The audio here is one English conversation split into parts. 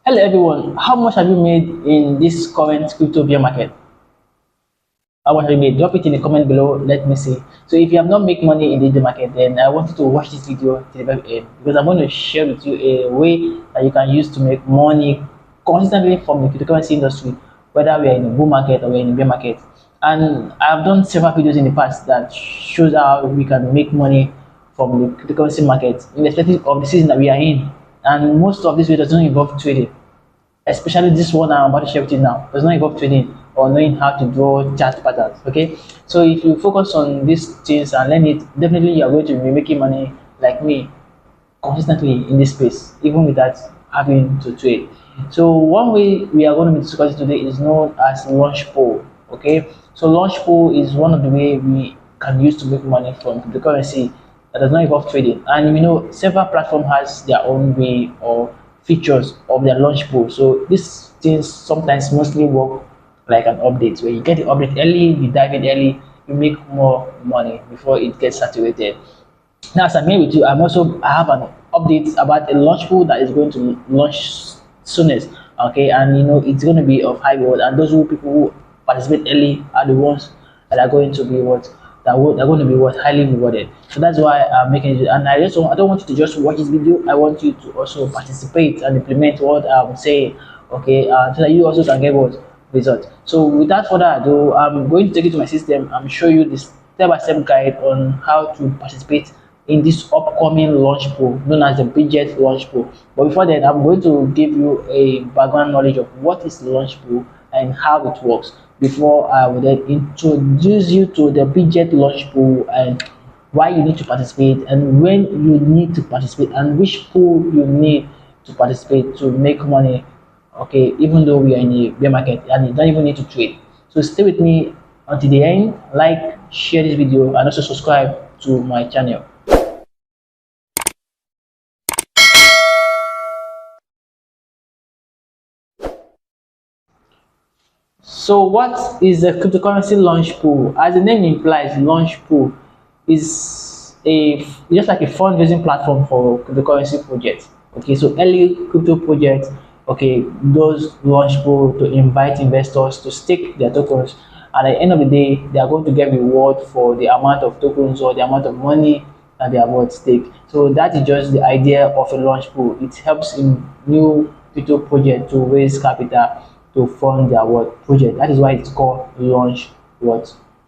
Hello everyone, how much have you made in this current crypto bear market? How much have you made? Drop it in the comment below, let me see. So if you have not made money in the market, then I want you to watch this video to the very end, because I'm going to share with you a way that you can use to make money consistently from the cryptocurrency industry, whether we are in a bull market or we're in a bear market. And I've done several videos in the past that shows how we can make money from the cryptocurrency market, irrespective of the season that we are in. And most of these videos don't involve trading, especially this one I'm about to share with you now. Does not involve trading or knowing how to draw chart patterns. Okay, so if you focus on these things and learn it, definitely you are going to be making money like me consistently in this space, even without having to trade. So one way we are going to be discussing today is known as Launchpool. Okay, so Launchpool is one of the way we can use to make money from cryptocurrency that does not involve trading. And you know, several platforms has their own way or features of their Launchpool. So these things sometimes mostly work like an update, where you get the update early, you dive in early, you make more money before it gets saturated. Now, as I'm here with you, I have an update about a launch pool that is going to launch soonest. Okay, and you know it's going to be of high reward, and people who participate early are the ones that are going to be are going to be highly rewarded. So that's why I'm making it. And I don't want you to just watch this video. I want you to also participate and implement what I'm saying. Okay, so that you also can get what result. So without further ado, I'm going to take you to my system and show you this step-by-step guide on how to participate in this upcoming launch pool known as the Bitget launch pool. But before that, I'm going to give you a background knowledge of what is the launch pool and how it works before I will then introduce you to the Bitget launch pool and why you need to participate and when you need to participate and which pool you need to participate to make money. Okay, even though we are in the bear market and you don't even need to trade. So stay with me until the end, like, share this video, and also subscribe to my channel. So what is a cryptocurrency launch pool? As the name implies, launch pool is just like a fundraising platform for cryptocurrency projects. Okay, so early crypto projects, okay, those launch pool to invite investors to stake their tokens. And at the end of the day, they are going to get reward for the amount of tokens or the amount of money that they have got stake. So that is just the idea of a launch pool. It helps in new crypto project to raise capital to fund their project. That is why it's called launch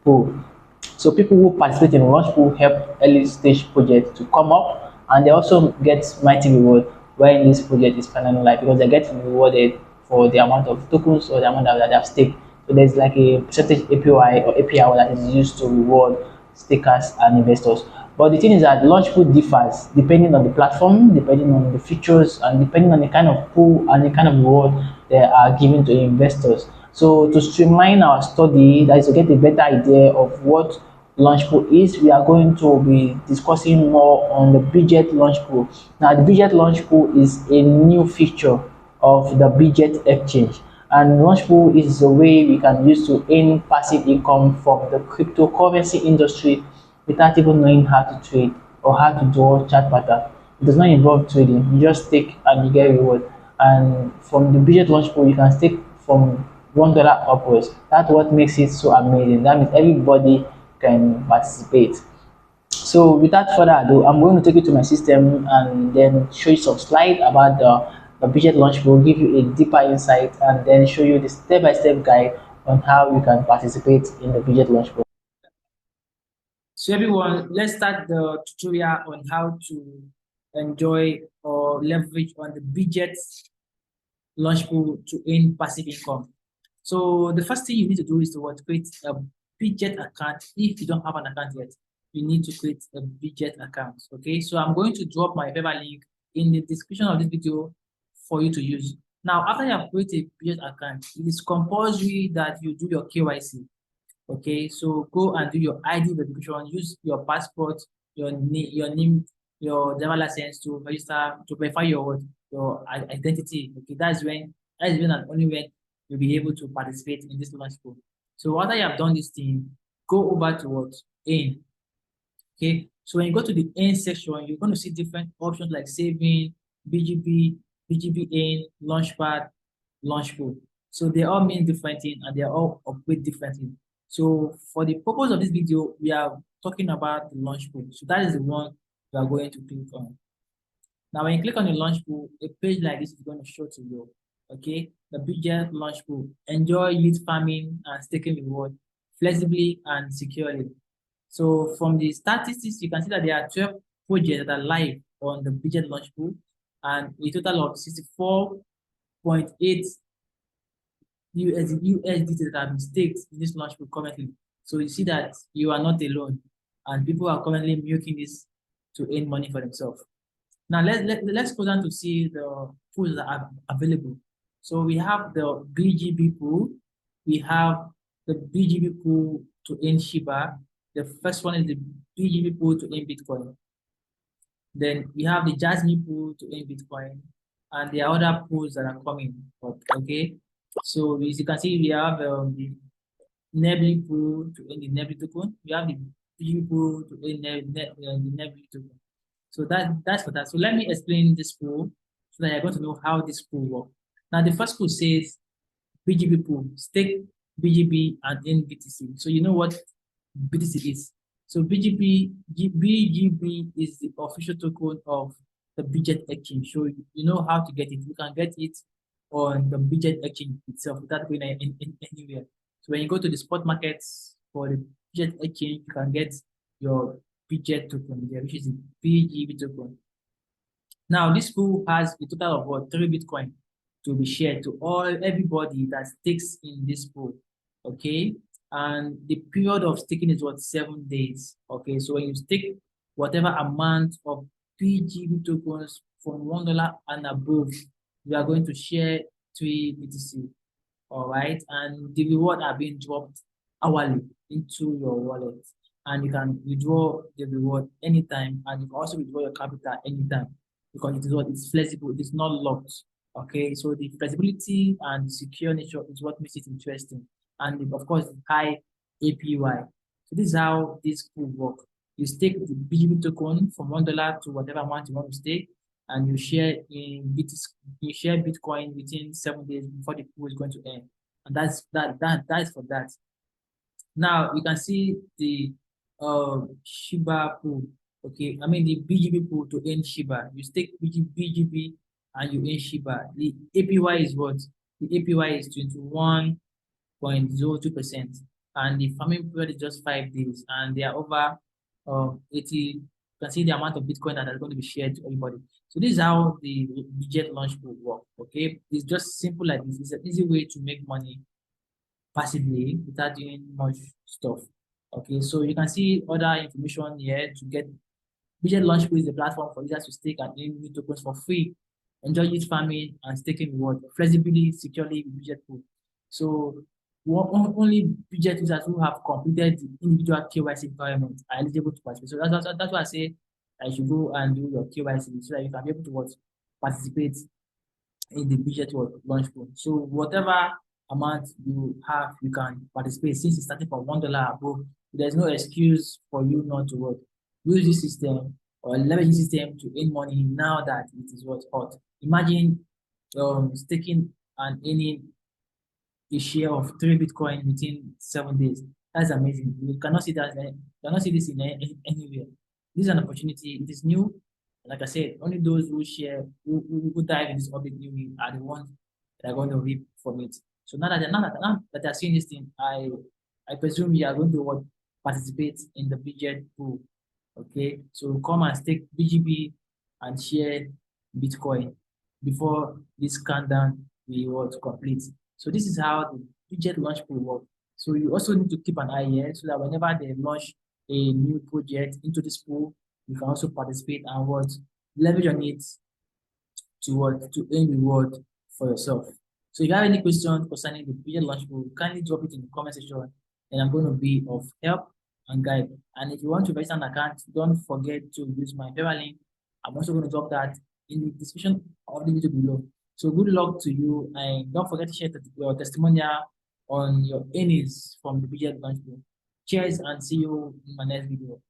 pool. So people who participate in launch pool help early stage projects to come up, and they also get mighty reward when this project is finally live, because they get rewarded for the amount of tokens or the amount that they have staked. So there's like a percentage API or API that is used to reward stakers and investors. But the thing is that launch pool differs depending on the platform, depending on the features, and depending on the kind of pool and the kind of reward they are given to investors. So to streamline our study, that is to get a better idea of what launch pool is, we are going to be discussing more on the Bitget launch pool. Now, the Bitget launch pool is a new feature of the Bitget exchange. And launch pool is a way we can use to earn passive income from the cryptocurrency industry without even knowing how to trade or how to draw chart pattern. It does not involve trading. You just stake and you get reward. And from the Bitget launch pool, you can stake from $1 upwards. That's what makes it so amazing. That means everybody can participate. So without further ado, I'm going to take you to my system and then show you some slides about the Bitget launch pool, give you a deeper insight, and then show you the step-by-step guide on how you can participate in the Bitget launch pool. So everyone, let's start the tutorial on how to enjoy or leverage on the Bitget launch pool to earn passive income. So the first thing you need to do is to create a Bitget account. If you don't have an account yet, you need to create a Bitget account. Okay, so I'm going to drop my PayPal link in the description of this video for you to use. Now, after you have created a Bitget account, it is compulsory that you do your KYC. Okay, so go and do your ID verification. Use your passport, your name, your driver license to register to verify your identity. Okay, that's when and only when you'll be able to participate in this launch pool. So after you have done this thing, go over to what in. Okay, so when you go to the in section, you're going to see different options like saving, BGB, BGB in, Launchpad, Launchpool. So they all mean different things and they all operate differently. So for the purpose of this video, we are talking about the Launchpool. So that is the one we are going to click on. Now, when you click on the Launchpool, a page like this is going to show to you. Okay, the Bitget Launchpool. Enjoy youth farming and staking reward flexibly and securely. So from the statistics, you can see that there are 12 projects that are live on the Bitget Launchpool and a total of 64.8 USDT that have been staked in this Launchpool currently. So you see that you are not alone and people are currently milking this to earn money for themselves. Now let's go down to see the pools that are available. So we have the BGB pool, we have the BGB pool to earn Shiba. The first one is the BGB pool to earn Bitcoin. Then we have the Jasmine pool to earn Bitcoin, and there are other pools that are coming up. Okay, so as you can see, we have the Nebly pool to earn the Nebly token. We have the BGB pool to earn the Nebly token. So that's for that. So let me explain this pool so that you're going to know how this pool works. Now the first pool says BGB pool, stake BGB and earn BTC. So you know what BTC is. So BGB is the official token of the Bitget exchange. So you know how to get it. You can get it on the Bitget exchange itself without going anywhere. So when you go to the spot markets for the Bitget exchange, you can get your Bitget token there, which is the BGB token. Now, this pool has a total of what 3 Bitcoin to be shared to everybody that stakes in this pool. Okay, and the period of staking is what 7 days. Okay, so when you stake whatever amount of BGB tokens from $1 and above, we are going to share 3 BTC. All right, and the reward are being dropped hourly into your wallet, and you can withdraw the reward anytime, and you can also withdraw your capital anytime because it is what it's flexible, it is not locked. Okay, so the flexibility and the secure nature is what makes it interesting, and of course the high APY. So this is how this could work. You stake the BGB token from $1 to whatever amount you want to stake, and you share you share Bitcoin within 7 days before the pool is going to end. And that's for that. Now you can see the Shiba pool. Okay, I mean the BGB pool to earn Shiba. You stake BGB and you earn Shiba. The APY is what? The APY is 21.02%, and the farming period is just 5 days, and they are over 80. You can see the amount of Bitcoin that is going to be shared to everybody. So this is how the Bitget launch will work. Okay, it's just simple like this. It's an easy way to make money passively without doing much stuff. Okay, so you can see other information here to get. Bitget Launchpool is the platform for users to stake and earn new tokens for free. Enjoy youth farming and staking reward flexibly, securely with Bitget Pool. So only Bitget users who have completed the individual KYC requirements are eligible to participate. So that's why I say I should go and do your KYC so that you can be able to participate in the Bitget Launchpool. So whatever amount you have, you can participate since it's starting from $1 above. There's no excuse for you not to work. Use this system or leverage this system to earn money now that it is what's hot. Imagine staking and earning a share of 3 Bitcoin within 7 days. That's amazing. You cannot see that. You cannot see this in anywhere. This is an opportunity. It is new. Like I said, only those who share, who dive in this orbit newly are the ones that are going to reap from it. So now that they're seeing this thing, I presume you are going to participate in the Bitget pool. Okay, so come and stake BGB and share Bitcoin before this countdown will complete. So this is how the Bitget launch will work. So you also need to keep an eye here so that whenever they launch a new project into this pool, you can also participate and leverage on it to earn reward for yourself. So if you have any questions concerning the Bitget launch pool, kindly drop it in the comment section and I'm going to be of help and guide. And if you want to register an account, don't forget to use my referral link. I'm also going to drop that in the description of the video below. So good luck to you, and don't forget to share your testimonial on your earnings from the Bitget launch pool. Cheers and see you in my next video.